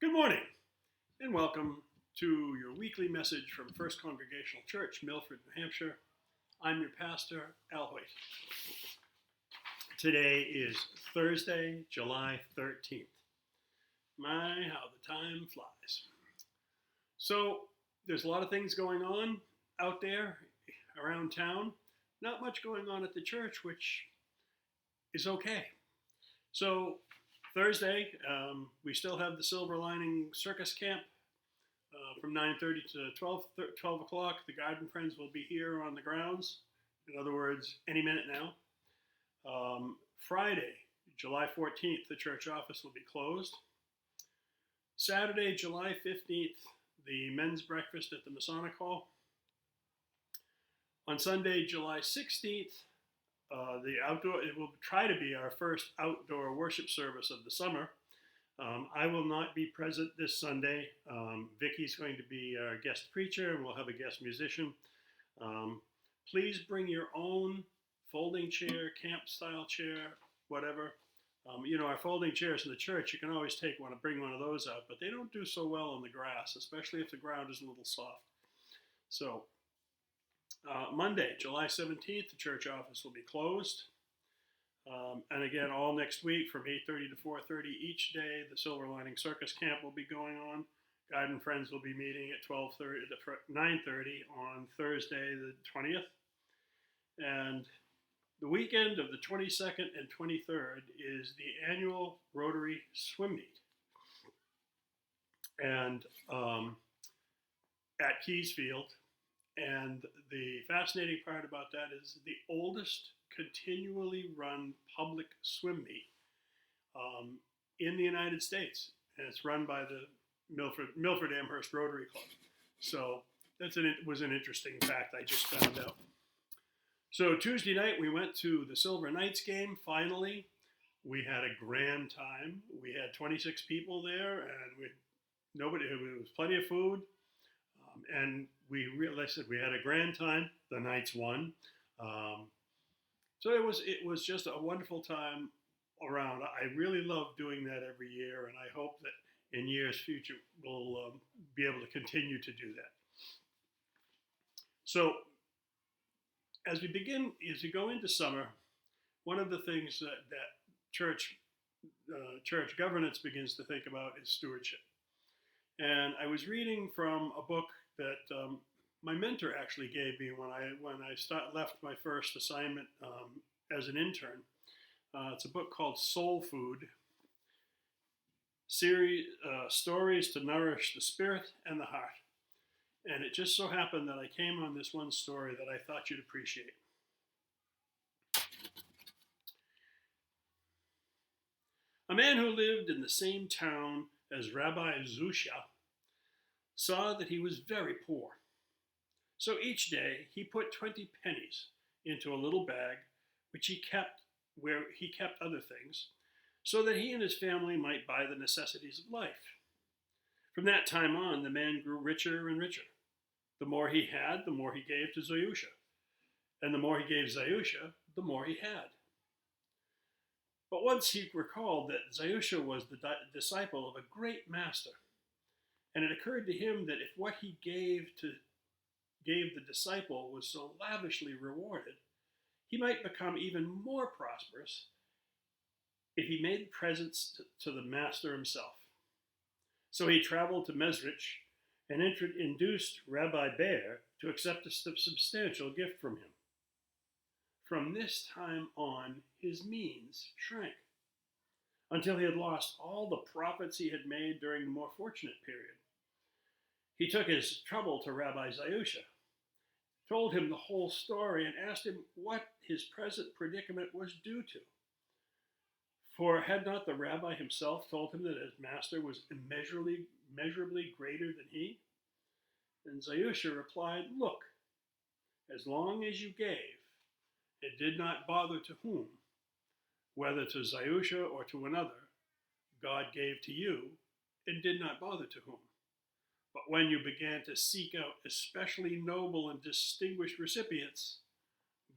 Good morning, and welcome to your weekly message from First Congregational Church, Milford, New Hampshire. I'm your pastor, Al Hoyt. Today is Thursday, July 13th. My, how the time flies. So, there's a lot of things going on out there around town. Not much going on at the church, which is okay. So, Thursday, we still have the Silver Lining Circus Camp from 9:30 to 12 o'clock. The Garden Friends will be here on the grounds. In other words, any minute now. Friday, July 14th, the church office will be closed. Saturday, July 15th, the men's breakfast at the Masonic Hall. On Sunday, July 16th, it will try to be our first outdoor worship service of the summer. I will not be present this Sunday. Vicky's going to be our guest preacher, and we'll have a guest musician. Please bring your own folding chair, camp-style chair, whatever. Our folding chairs in the church, you can always bring one of those out, but they don't do so well on the grass, especially if the ground is a little soft. So, Monday, July 17th, the church office will be closed. And again, all next week from 8:30 to 4:30 each day, the Silver Lining Circus Camp will be going on. Garden Friends will be meeting at 9:30 on Thursday, the 20th. And the weekend of the 22nd and 23rd is the annual Rotary Swim Meet. And at Keys Field. And the fascinating part about that is the oldest continually run public swim meet in the United States. And it's run by the Milford Amherst Rotary Club. So it was an interesting fact I just found out. So Tuesday night we went to the Silver Knights game, finally. We had a grand time. We had 26 people there, and it was plenty of food. And we had a grand time. The Knights won. So it was just a wonderful time around. I really love doing that every year, and I hope that in years future we'll be able to continue to do that. So as we go into summer, one of the things that church governance begins to think about is stewardship. And I was reading from a book that my mentor actually gave me when I left my first assignment as an intern. It's a book called Soul Food, Stories to Nourish the Spirit and the Heart. And it just so happened that I came on this one story that I thought you'd appreciate. A man who lived in the same town as Rabbi Zusha saw that he was very poor. So each day he put 20 pennies into a little bag, which he kept where he kept other things, so that he and his family might buy the necessities of life. From that time on, the man grew richer and richer. The more he had, the more he gave to Zayusha. And the more he gave Zayusha, the more he had. But once he recalled that Zayusha was the disciple of a great master, and it occurred to him that if what he gave the disciple was so lavishly rewarded, he might become even more prosperous if he made presents to the master himself. So he traveled to Mezrich and induced Rabbi Bear to accept a substantial gift from him. From this time on, his means shrank, until he had lost all the profits he had made during the more fortunate period. He took his trouble to Rabbi Zayusha, told him the whole story, and asked him what his present predicament was due to. For had not the rabbi himself told him that his master was immeasurably greater than he? And Zayusha replied, "Look, as long as you gave, it did not bother to whom, whether to Zayusha or to another, God gave to you, and did not bother to whom. But when you began to seek out especially noble and distinguished recipients,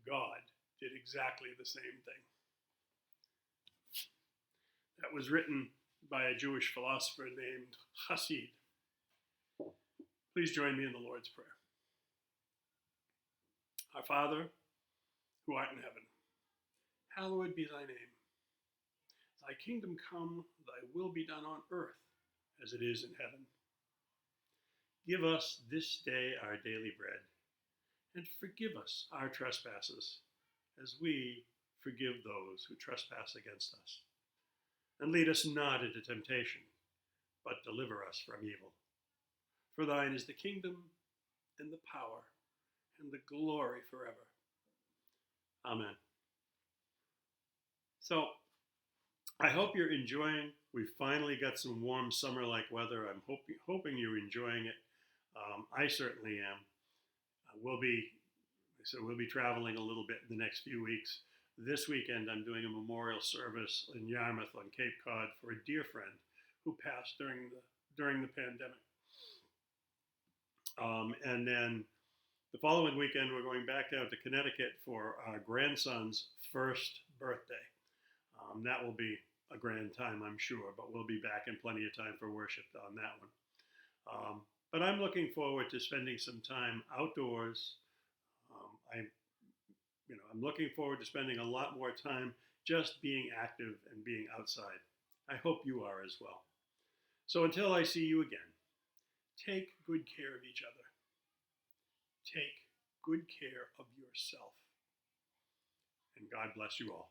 God did exactly the same thing." That was written by a Jewish philosopher named Hasid. Please join me in the Lord's Prayer. Our Father, who art in heaven, hallowed be thy name. Thy kingdom come, thy will be done on earth as it is in heaven. Give us this day our daily bread, and forgive us our trespasses, as we forgive those who trespass against us. And lead us not into temptation, but deliver us from evil. For thine is the kingdom, and the power, and the glory forever. Amen. So, I hope you're enjoying. We finally got some warm summer-like weather. I'm hoping you're enjoying it. I certainly am. We'll be traveling a little bit in the next few weeks. This weekend, I'm doing a memorial service in Yarmouth on Cape Cod for a dear friend who passed during the pandemic. And then the following weekend, we're going back down to Connecticut for our grandson's first birthday. That will be a grand time, I'm sure, but we'll be back in plenty of time for worship on that one. But I'm looking forward to spending some time outdoors. I'm looking forward to spending a lot more time just being active and being outside. I hope you are as well. So until I see you again, take good care of each other. Take good care of yourself. And God bless you all.